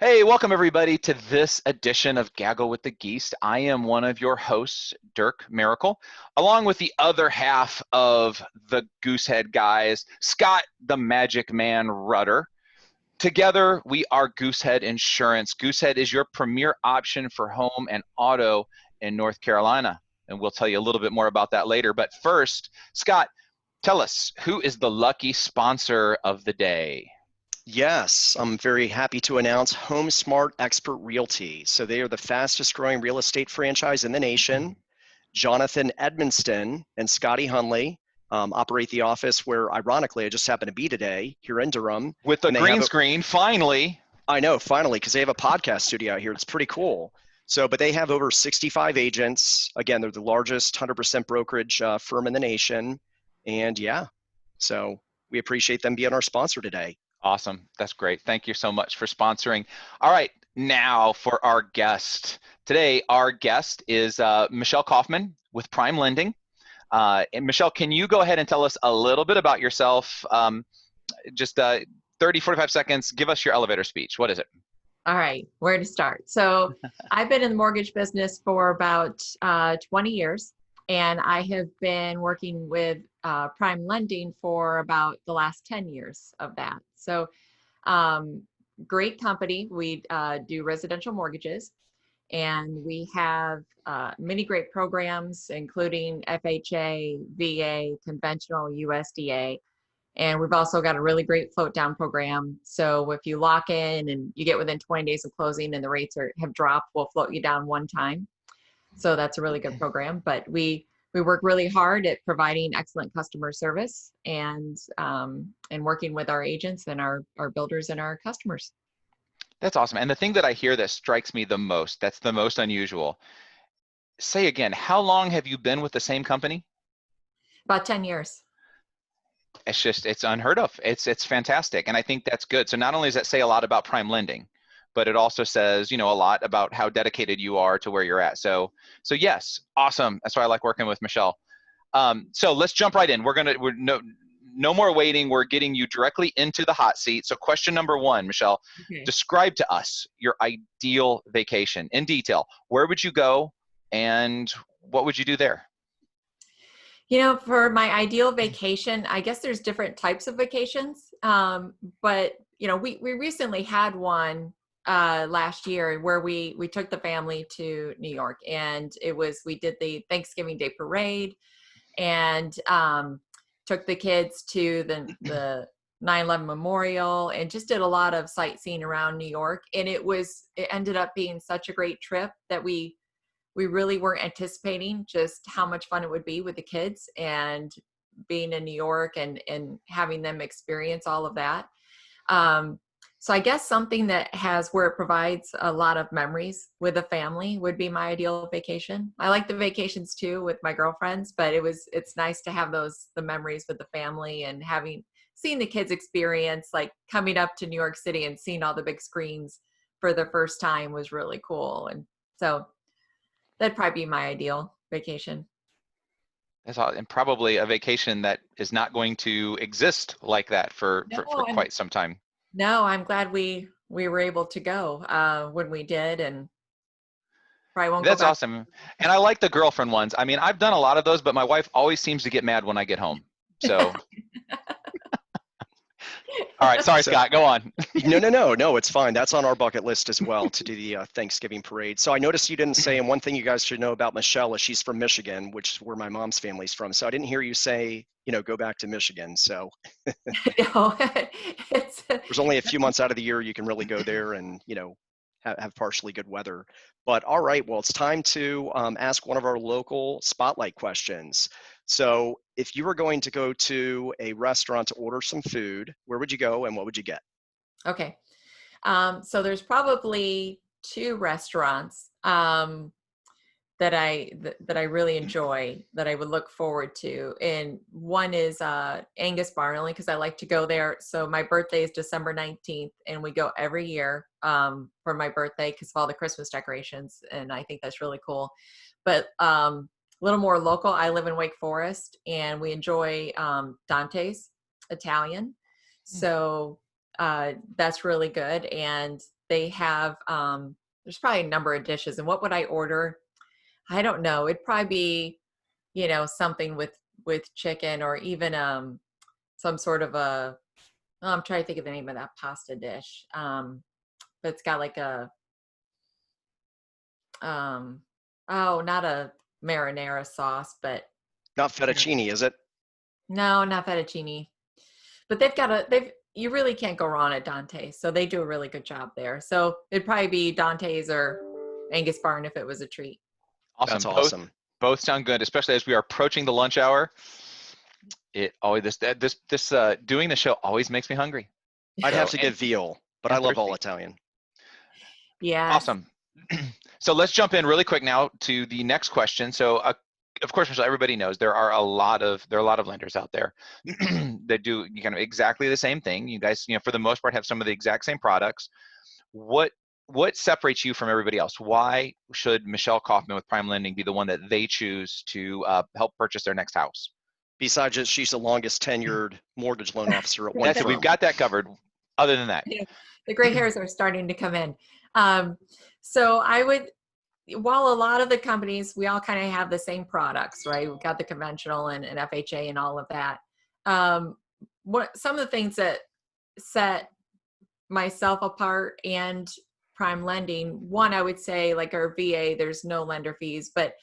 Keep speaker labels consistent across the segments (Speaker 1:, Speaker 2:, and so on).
Speaker 1: Hey, welcome everybody to this edition of Gaggle with the Geese. I am one of your hosts, dyrke.maricle, along with the other half of the Goosehead Guyz, Scott the Magic Man Rutter. Together, we are Goosehead Insurance. Goosehead is your premier option for home and auto in North Carolina, and we'll tell you a little bit more about that later. But first, Scott, tell us, who is the lucky sponsor of the day?
Speaker 2: Yes, I'm very happy to announce HomeSmart Expert Realty. So they are the fastest growing real estate franchise in the nation. Jonathan Edmonston and Scotty Hunley operate the office where, ironically, I just happen to be today here in Durham.
Speaker 1: With the
Speaker 2: And they
Speaker 1: green
Speaker 2: have
Speaker 1: screen, finally.
Speaker 2: I know, finally, because they have a podcast studio out here. It's pretty cool. So, but they have over 65 agents. Again, they're the largest 100% brokerage firm in the nation. And yeah, so we appreciate them being our sponsor today.
Speaker 1: Awesome. That's great. Thank you so much for sponsoring. All right, now for our guest. Today, our guest is Michelle Kaufmann with Prime Lending. And Michelle, can you go ahead and tell us a little bit about yourself? Just 30, 45 seconds. Give us your elevator speech. What is it?
Speaker 3: All right, where to start? So I've been in the mortgage business for about 20 years, and I have been working with Prime Lending for about the last 10 years of that. So great company. We do residential mortgages, and we have many great programs, including FHA, VA, conventional, USDA. And we've also got a really great float down program. So if you lock in and you get within 20 days of closing and the rates have dropped, we'll float you down one time. So that's a really good program. But we work really hard at providing excellent customer service and working with our agents and our builders and our customers.
Speaker 1: That's awesome. And the thing that I hear that strikes me the most, that's the most unusual. Say again, how long have you been with the same company?
Speaker 3: About 10 years.
Speaker 1: It's unheard of. It's fantastic. And I think that's good. So not only does that say a lot about Prime Lending, but it also says, a lot about how dedicated you are to where you're at. So yes, awesome. That's why I like working with Michelle. So let's jump right in. We're no more waiting. We're getting you directly into the hot seat. So question number one, Michelle,
Speaker 3: Okay.
Speaker 1: Describe to us your ideal vacation in detail. Where would you go and what would you do there?
Speaker 3: For my ideal vacation, I guess there's different types of vacations. But we recently had one last year where we took the family to New York, and we did the Thanksgiving Day parade and took the kids to the 9/11 Memorial and just did a lot of sightseeing around New York. And it ended up being such a great trip that we really weren't anticipating just how much fun it would be with the kids and being in New York and having them experience all of that. So I guess something where it provides a lot of memories with a family would be my ideal vacation. I like the vacations too with my girlfriends, but it's nice to have the memories with the family and seen the kids experience, like coming up to New York City and seeing all the big screens for the first time was really cool. And so that'd probably be my ideal vacation.
Speaker 1: That's all, and probably a vacation that is not going to exist like that for quite some time.
Speaker 3: No, I'm glad we were able to go when we did, and probably won't go back.
Speaker 1: That's awesome. And I like the girlfriend ones. I mean, I've done a lot of those, but my wife always seems to get mad when I get home. So all right, sorry, Scott, go on.
Speaker 2: No, it's fine. That's on our bucket list as well, to do the Thanksgiving parade. So I noticed you didn't say, and one thing you guys should know about Michelle is she's from Michigan, which is where my mom's family's from. So I didn't hear you say, go back to Michigan. So there's only a few months out of the year you can really go there and, have partially good weather. But all right, well, it's time to ask one of our local spotlight questions. So if you were going to go to a restaurant to order some food, where would you go and what would you get?
Speaker 3: Okay. So there's probably two restaurants that I really enjoy, that I would look forward to. And one is Angus Bar, only because I like to go there. So my birthday is December 19th, and we go every year for my birthday because of all the Christmas decorations. And I think that's really cool. But a little more local, I live in Wake Forest, and we enjoy Dante's Italian. So that's really good. And they have, there's probably a number of dishes. And what would I order? I don't know. It'd probably be, something with chicken, or even some sort of I'm trying to think of the name of that pasta dish. But it's got like a, not a marinara sauce, but
Speaker 2: Not fettuccine, is it?
Speaker 3: no, not fettuccine. But you really can't go wrong at Dante's. So they do a really good job there. So it'd probably be Dante's or Angus Barn if it was a treat.
Speaker 1: Awesome.
Speaker 2: That's awesome.
Speaker 1: Both sound good, especially as we are approaching the lunch hour. It always doing the show always makes me hungry.
Speaker 2: I'd have to get veal, but I love all Italian.
Speaker 3: Yeah.
Speaker 1: Awesome. So let's jump in really quick now to the next question. So of course, Michelle, everybody knows there are a lot of lenders out there that do kind of exactly the same thing. You guys, for the most part, have some of the exact same products. What separates you from everybody else? Why should Michelle Kaufmann with Prime Lending be the one that they choose to help purchase their next house?
Speaker 2: Besides that, she's the longest tenured mortgage loan officer at one firm.
Speaker 1: We've got that covered. Other than that,
Speaker 3: the gray hairs are starting to come in. So while a lot of the companies, we all kind of have the same products, right? We've got the conventional and FHA and all of that. Some of the things that set myself apart and Prime Lending, one, I would say, like our VA, there's no lender fees, but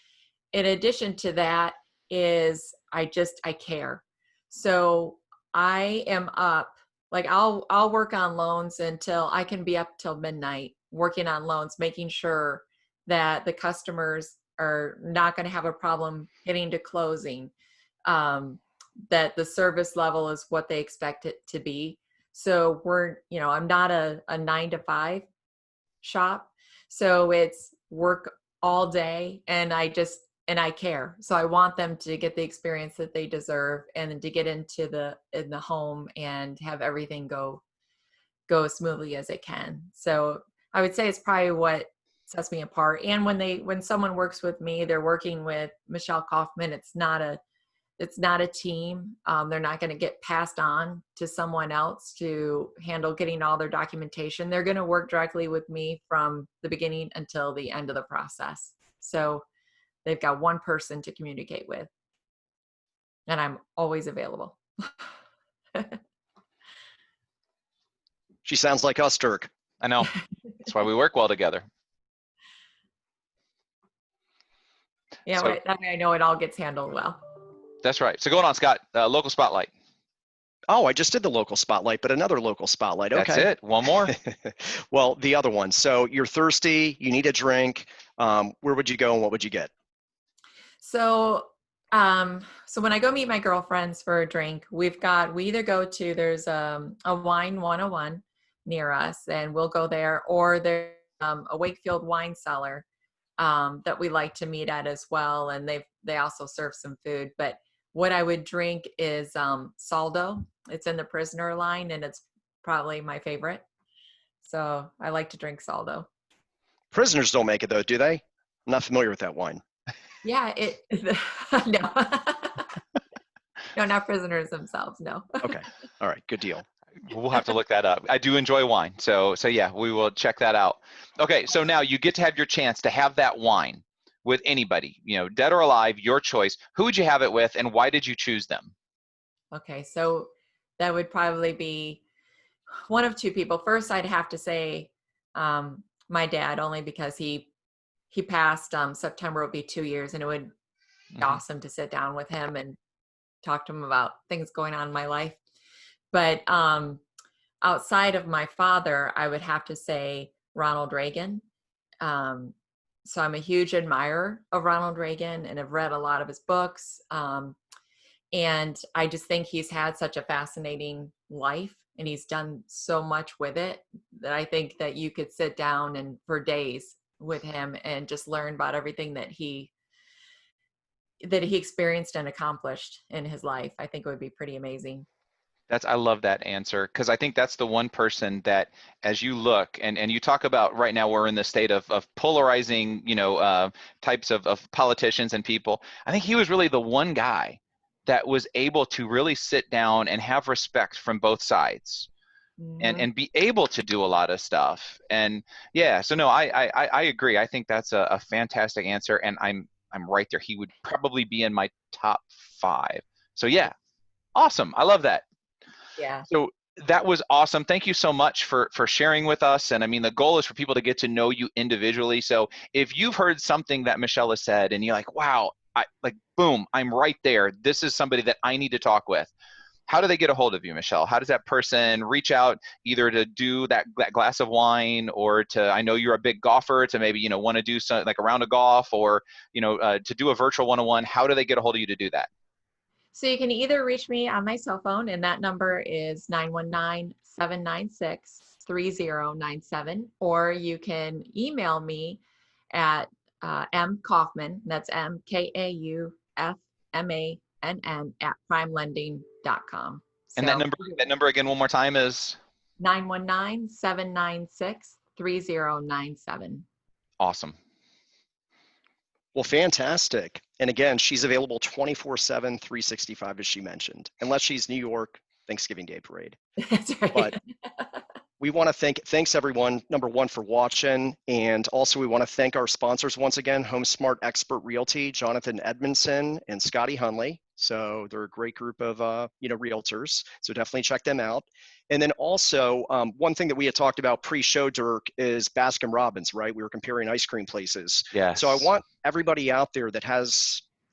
Speaker 3: in addition to that is I care. So I am up, like I'll work on loans until I can be up till midnight working on loans, making sure that the customers are not going to have a problem getting to closing, that the service level is what they expect it to be. So I'm not a 9-to-5 shop. So it's work all day, and I care. So I want them to get the experience that they deserve, and to get in the home and have everything go smoothly as it can. So I would say it's probably what sets me apart. And when someone works with me, they're working with Michelle Kaufmann. It's not a team. They're not going to get passed on to someone else to handle getting all their documentation. They're going to work directly with me from the beginning until the end of the process. So they've got one person to communicate with, and I'm always available.
Speaker 2: She sounds like us, Dirk.
Speaker 1: I know. That's why we work well together.
Speaker 3: Yeah, right. That way I know it all gets handled well.
Speaker 1: That's right. So going on, Scott, local spotlight.
Speaker 2: Oh, I just did the local spotlight, but another local spotlight. Okay.
Speaker 1: That's it. One more.
Speaker 2: Well, the other one. So you're thirsty, you need a drink. Where would you go and what would you get?
Speaker 3: So when I go meet my girlfriends for a drink, we either go to, there's a wine 101 near us, and we'll go there, or there's a Wakefield wine cellar that we like to meet at as well. And they also serve some food. But what I would drink is Saldo. It's in the Prisoner line, and it's probably my favorite. So I like to drink Saldo.
Speaker 2: Prisoners don't make it though, do they? I'm not familiar with that wine.
Speaker 3: Yeah, no. No, not prisoners themselves, no.
Speaker 2: Okay, all right, good deal.
Speaker 1: We'll have to look that up. I do enjoy wine, so yeah, we will check that out. Okay, so now you get to have your chance to have that wine with anybody, dead or alive, your choice. Who would you have it with, and why did you choose them?
Speaker 3: Okay, so that would probably be one of two people. First, I'd have to say my dad, only because he passed. September will be 2 years, and it would be awesome to sit down with him and talk to him about things going on in my life. But outside of my father, I would have to say Ronald Reagan. So I'm a huge admirer of Ronald Reagan, and I've read a lot of his books. And I just think he's had such a fascinating life, and he's done so much with it that I think that you could sit down and for days with him and just learn about everything that he experienced and accomplished in his life. I think it would be pretty amazing.
Speaker 1: I love that answer, because I think that's the one person that, as you look and you talk about right now, we're in the state of polarizing, types of politicians and people. I think he was really the one guy that was able to really sit down and have respect from both sides. and be able to do a lot of stuff. And yeah, so no, I agree. I think that's a fantastic answer, and I'm right there. He would probably be in my top 5. So yeah, awesome. I love that.
Speaker 3: Yeah.
Speaker 1: So that was awesome. Thank you so much for sharing with us. And I mean, the goal is for people to get to know you individually. So if you've heard something that Michelle has said and you're like, wow, boom, I'm right there. This is somebody that I need to talk with. How do they get a hold of you, Michelle? How does that person reach out either to do that glass of wine, or to, I know you're a big golfer, to maybe, want to do something like a round of golf, or, to do a virtual one-on-one? How do they get a hold of you to do that?
Speaker 3: So you can either reach me on my cell phone, and that number is 919-796-3097, or you can email me at mkaufmann, that's MKAUFMANN at primelending.com.
Speaker 1: And that number again one more time is
Speaker 3: 919-796-3097.
Speaker 1: Awesome.
Speaker 2: Well, fantastic. And again, she's available 24/7, 365, as she mentioned, unless she's New York, Thanksgiving Day parade.
Speaker 3: That's right.
Speaker 2: But we want to thanks everyone, number one, for watching. And also we want to thank our sponsors once again, Home Smart Expert Realty, Jonathan Edmondson and Scotty Hunley. So they're a great group of, realtors. So definitely check them out. And then also one thing that we had talked about pre-show, Dirk, is Baskin Robbins, right? We were comparing ice cream places.
Speaker 1: Yes.
Speaker 2: So I want everybody out there that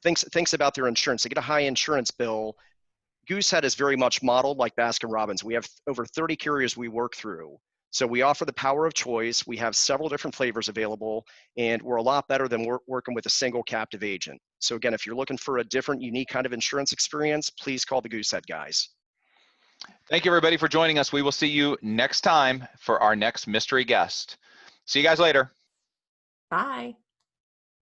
Speaker 2: thinks about their insurance, they get a high insurance bill. Goosehead is very much modeled like Baskin Robbins. We have over 30 carriers we work through. So we offer the power of choice. We have several different flavors available, and we're a lot better than working with a single captive agent. So again, if you're looking for a different, unique kind of insurance experience, please call the Goosehead Guyz.
Speaker 1: Thank you, everybody, for joining us. We will see you next time for our next mystery guest. See you guys later.
Speaker 3: Bye.